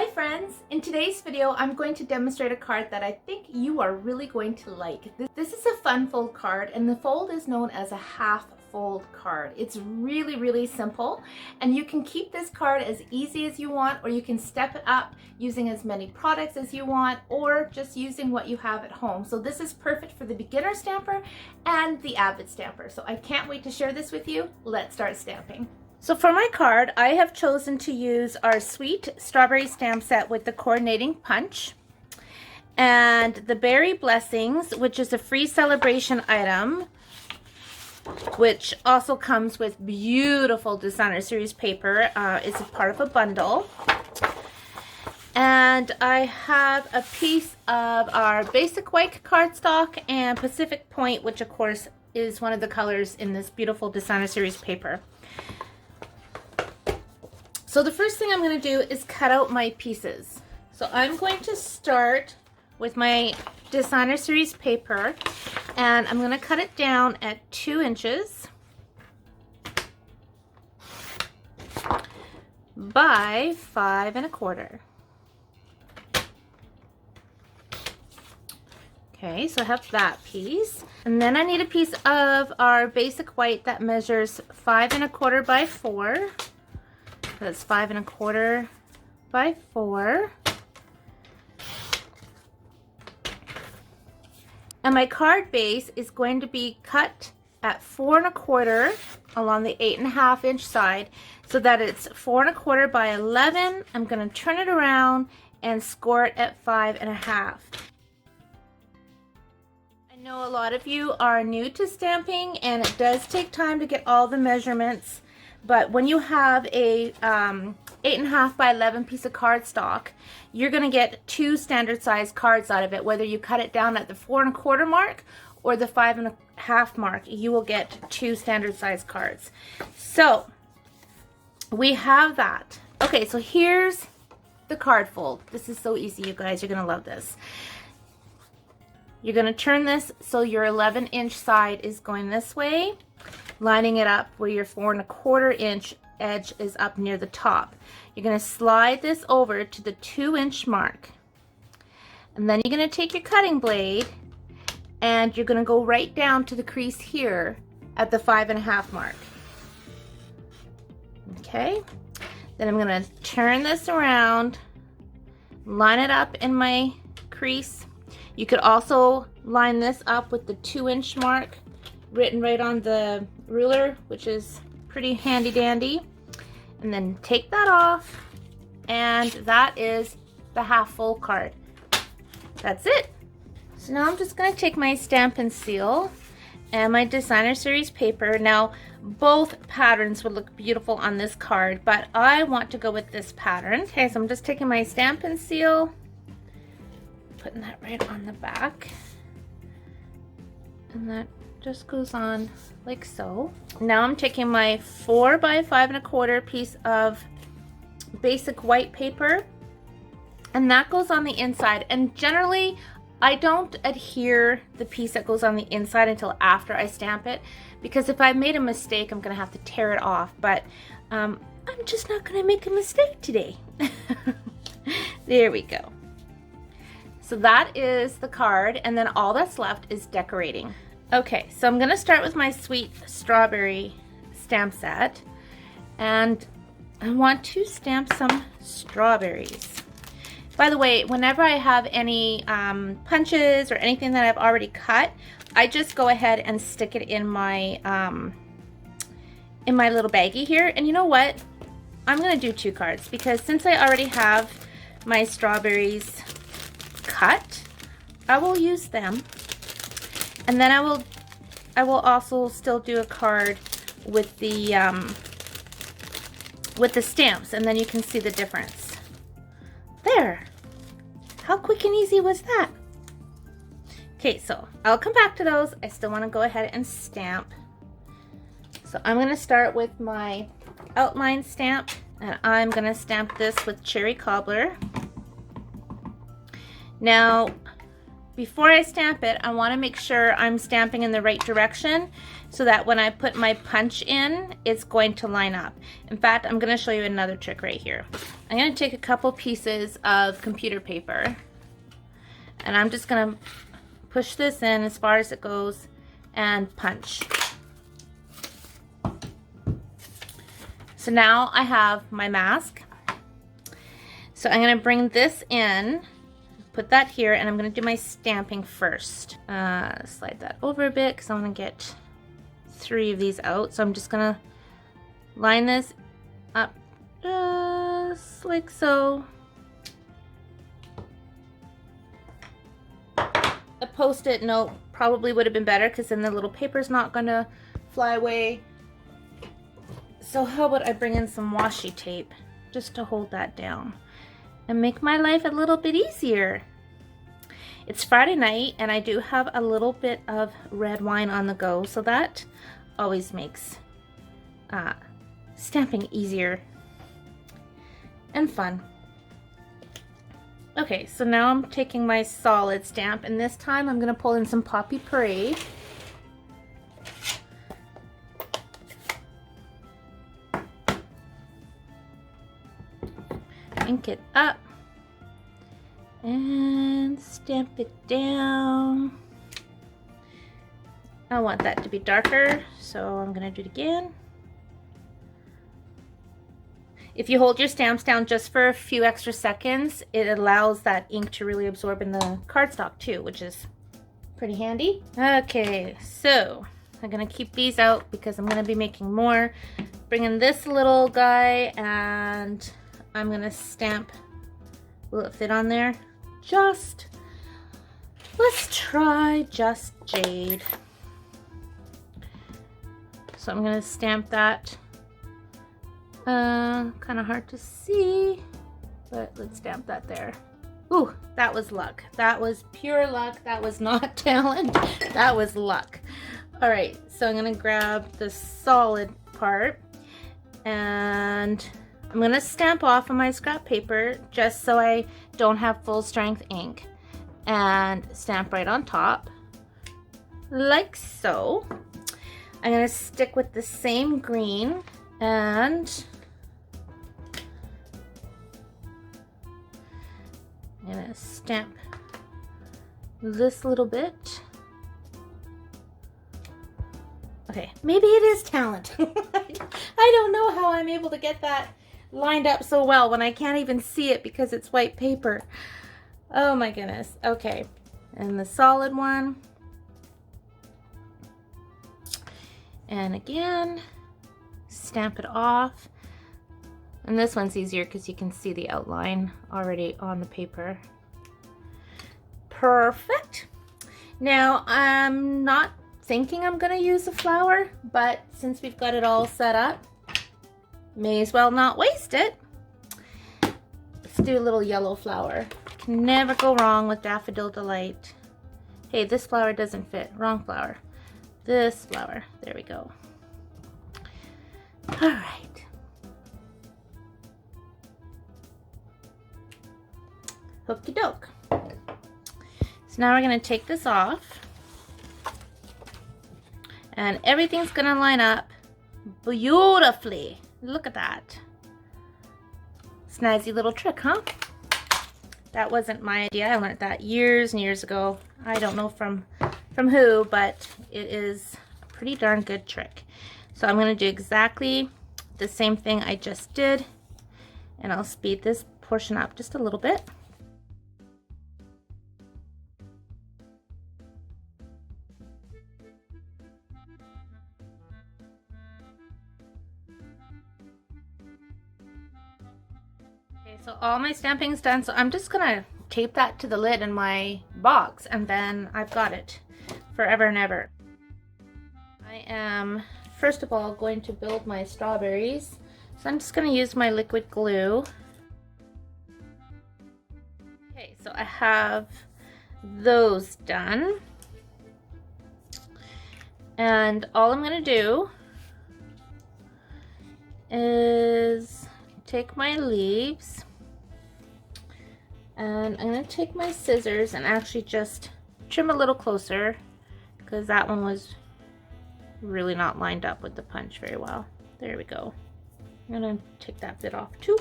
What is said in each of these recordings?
Hi friends! In today's video, I'm going to demonstrate a card that I think you are really going to like. This is a fun fold card, and the fold is known as a half fold card. It's really simple, and you can keep this card as easy as you want, or you can step it up using as many products as you want, or just using what you have at home. So this is perfect for the beginner stamper and the avid stamper. So I can't wait to share this with you. Let's start stamping. So for my card, I have chosen to use our Sweet Strawberry Stamp Set with the coordinating punch and the Berry Blessings, which is a free celebration item, which also comes with beautiful designer series paper. It's a part of a bundle. And I have a piece of our basic white cardstock and Pacific Point, which of course is one of the colors in this beautiful designer series paper. So the first thing I'm going to do is cut out my pieces. So I'm going to start with my designer series paper, and I'm going to cut it down at 2 inches by 5 1/4. Okay, so I have that piece. And then I need a piece of our basic white that measures 5 1/4 by 4. That's 5 1/4 by 4. And my card base is going to be cut at 4 1/4 along the 8.5 inch side, so that it's 4 1/4 by 11. I'm going to turn it around and score it at 5 1/2. I know a lot of you are new to stamping, and it does take time to get all the measurements. But when you have a 8.5 by 11 piece of cardstock, you're going to get 2 standard size cards out of it. Whether you cut it down at the 4 1/4 mark or the 5 1/2 mark, you will get 2 standard size cards. So we have that. Okay, so here's the card fold. This is so easy, you guys. You're going to love this. You're going to turn this so your 11 inch side is going this way, lining it up where your 4 1/4 inch edge is up near the top. You're going to slide this over to the 2 inch mark, and then you're going to take your cutting blade and you're going to go right down to the crease here at the 5 1/2 mark. Okay, then I'm going to turn this around, line it up in my crease. You could also line this up with the 2 inch mark written right on the ruler, which is pretty handy dandy. And then take that off, and that is the half full card. That's it. So now I'm just going to take my stamp and seal and my designer series paper. Now both patterns would look beautiful on this card, but I want to go with this pattern. Okay, so I'm just taking my stamp and seal, putting that right on the back, and that just goes on like so. Now I'm taking my 4 by 5 1/4 piece of basic white paper, and that goes on the inside. And generally I don't adhere the piece that goes on the inside until after I stamp it, because if I made a mistake I'm gonna have to tear it off. But I'm just not gonna make a mistake today. There we go. So that is the card, and then all that's left is decorating. Okay, so I'm going to start with my Sweet Strawberry Stamp Set, and I want to stamp some strawberries. By the way, whenever I have any punches or anything that I've already cut, I just go ahead and stick it in my little baggie here. And you know what? I'm going to do 2 cards, because since I already have my strawberries cut, I will use them. And then I will also still do a card with the stamps, and then you can see the difference. There. How quick and easy was that? Okay, so I'll come back to those. I still want to go ahead and stamp. So I'm going to start with my outline stamp, and I'm going to stamp this with Cherry Cobbler. Now, before I stamp it, I want to make sure I'm stamping in the right direction so that when I put my punch in, it's going to line up. In fact, I'm going to show you another trick right here. I'm going to take a couple pieces of computer paper and I'm just going to push this in as far as it goes and punch. So now I have my mask. So I'm going to bring this in, put that here, and I'm going to do my stamping first. Slide that over a bit because I want to get 3 of these out. So I'm just going to line this up just like so. A Post-it note probably would have been better because then the little paper's not going to fly away. So how about I bring in some washi tape just to hold that down and make my life a little bit easier. It's Friday night and I do have a little bit of red wine on the go, so that always makes stamping easier and fun. Okay, so now I'm taking my solid stamp and this time I'm gonna pull in some Poppy Parade. Ink it up and stamp it down. I want that to be darker, so I'm gonna do it again. If you hold your stamps down just for a few extra seconds, it allows that ink to really absorb in the cardstock too, which is pretty handy. Okay, so I'm gonna keep these out because I'm gonna be making more. Bring in this little guy and I'm gonna stamp. Will it fit on there? Let's try Just Jade. So I'm gonna stamp that. Kind of hard to see, but let's stamp that there. Ooh, that was luck. That was pure luck. That was not talent. That was luck. All right, so I'm gonna grab the solid part and I'm gonna stamp off on my scrap paper just so I don't have full strength ink, and stamp right on top like so. I'm gonna stick with the same green and I'm gonna stamp this little bit. Okay, maybe it is talent. I don't know how I'm able to get that lined up so well when I can't even see it because it's white paper. Oh my goodness. Okay, and the solid one. And again, stamp it off. And this one's easier because you can see the outline already on the paper. Perfect. Now, I'm not thinking I'm gonna use a flower, but since we've got it all set up, may as well not waste it. Let's do a little yellow flower. Can never go wrong with Daffodil Delight. Hey, this flower doesn't fit. Wrong flower. This flower. There we go. All right. Hokey doke. So now we're going to take this off. And everything's going to line up beautifully. Look at that. Snazzy little trick, huh? That wasn't my idea. I learned that years and years ago. I don't know from who, but it is a pretty darn good trick. So I'm going to do exactly the same thing I just did. And I'll speed this portion up just a little bit. So all my stamping's done, so I'm just gonna tape that to the lid in my box and then I've got it forever and ever. I am first of all going to build my strawberries, so I'm just gonna use my liquid glue. Okay, so I have those done, and all I'm gonna do is take my leaves and I'm going to take my scissors and actually just trim a little closer because that one was really not lined up with the punch very well. There we go. I'm gonna take that bit off too.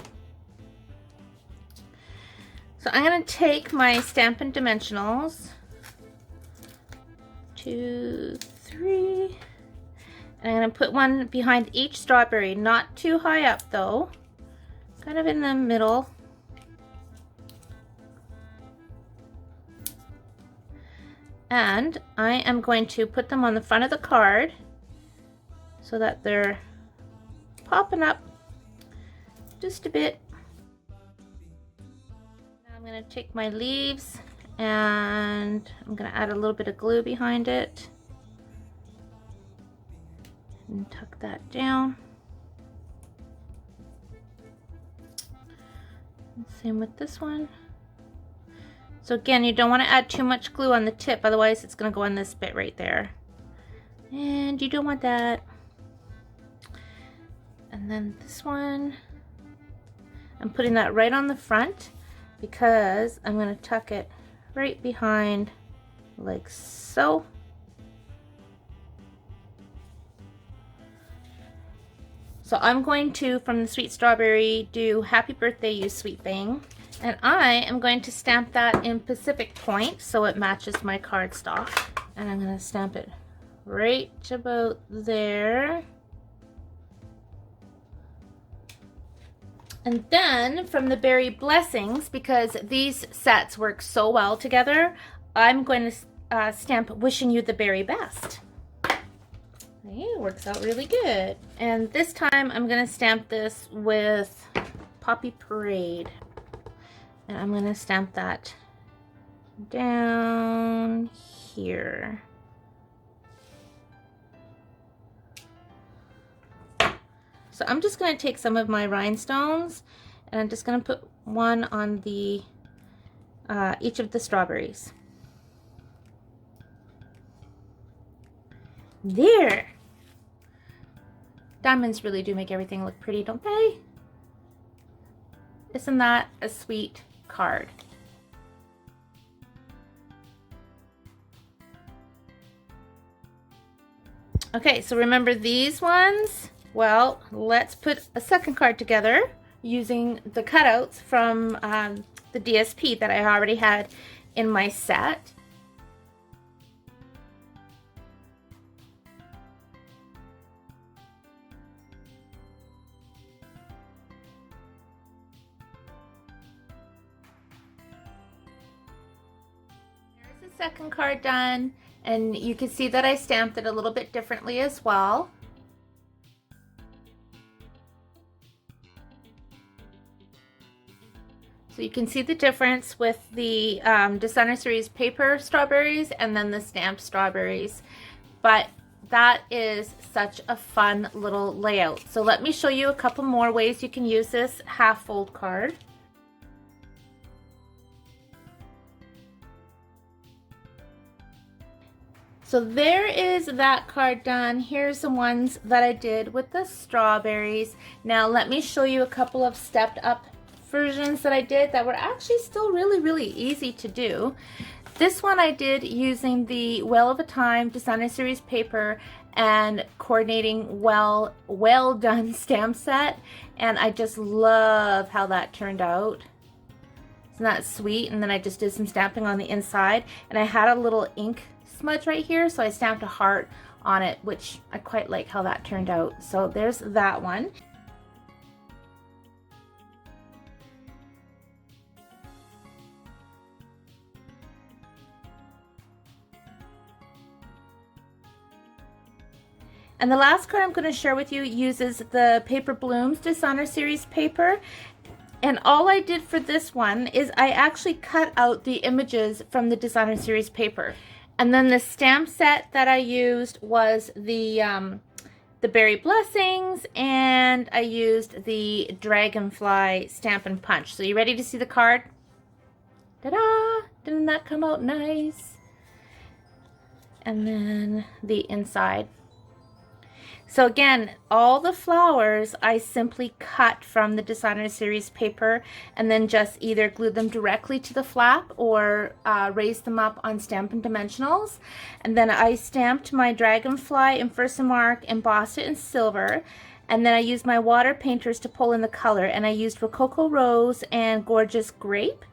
So I'm gonna take my Stampin' Dimensionals, 2, 3, and I'm gonna put one behind each strawberry, not too high up though, kind of in the middle. And I am going to put them on the front of the card so that they're popping up just a bit. Now I'm going to take my leaves and I'm going to add a little bit of glue behind it and tuck that down. And same with this one. So again, you don't want to add too much glue on the tip, otherwise it's going to go on this bit right there. And you don't want that. And then this one, I'm putting that right on the front because I'm going to tuck it right behind like so. So I'm going to, from the Sweet Strawberry, do Happy Birthday You Sweet Thing. And I am going to stamp that in Pacific Point so it matches my cardstock. And I'm going to stamp it right about there. And then from the Berry Blessings, because these sets work so well together, I'm going to stamp Wishing You the Very Best. Okay, it works out really good. And this time I'm going to stamp this with Poppy Parade. And I'm going to stamp that down here. So I'm just going to take some of my rhinestones and I'm just going to put one on the each of the strawberries. There! Diamonds really do make everything look pretty, don't they? Isn't that a sweet card? Okay, so remember these ones? Well, let's put a second card together using the cutouts from the DSP that I already had in my set. Second card done, and you can see that I stamped it a little bit differently as well. So you can see the difference with the Designer Series paper strawberries and then the stamped strawberries, but that is such a fun little layout. So let me show you a couple more ways you can use this half fold card. So there is that card done. Here's the ones that I did with the strawberries. Now let me show you a couple of stepped up versions that I did that were actually still really easy to do. This one I did using the Well of a Time Designer Series paper and coordinating well done stamp set, and I just love how that turned out. Isn't that sweet? And then I just did some stamping on the inside, and I had a little ink smudge right here, so I stamped a heart on it, which I quite like how that turned out. So there's that one. And the last card I'm going to share with you uses the Paper Blooms Designer Series paper. And all I did for this one is I actually cut out the images from the Designer Series paper. And then the stamp set that I used was the Berry Blessings, and I used the Dragonfly Stampin' Punch. So you ready to see the card? Ta-da! Didn't that come out nice? And then the inside. So again, all the flowers I simply cut from the designer series paper and then just either glue them directly to the flap or raise them up on Stampin' Dimensionals. And then I stamped my dragonfly in Versamark, embossed it in silver, and then I used my water painters to pull in the color, and I used Rococo Rose and Gorgeous Grape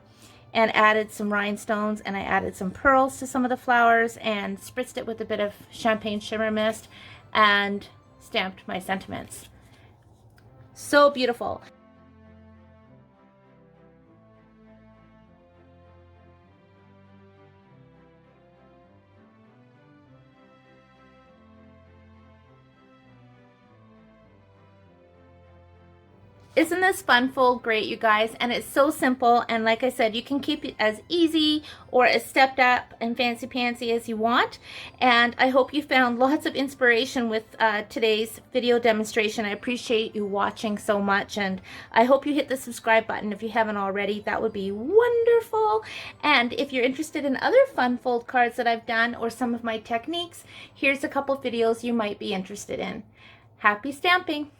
and added some rhinestones, and I added some pearls to some of the flowers and spritzed it with a bit of champagne shimmer mist and stamped my sentiments. So beautiful. Isn't this fun fold great, you guys? And it's so simple, and like I said, you can keep it as easy or as stepped up and fancy pantsy as you want. And I hope you found lots of inspiration with today's video demonstration. I appreciate you watching so much, and I hope you hit the subscribe button if you haven't already. That would be wonderful. And if you're interested in other fun fold cards that I've done or some of my techniques, here's a couple videos you might be interested in. Happy stamping!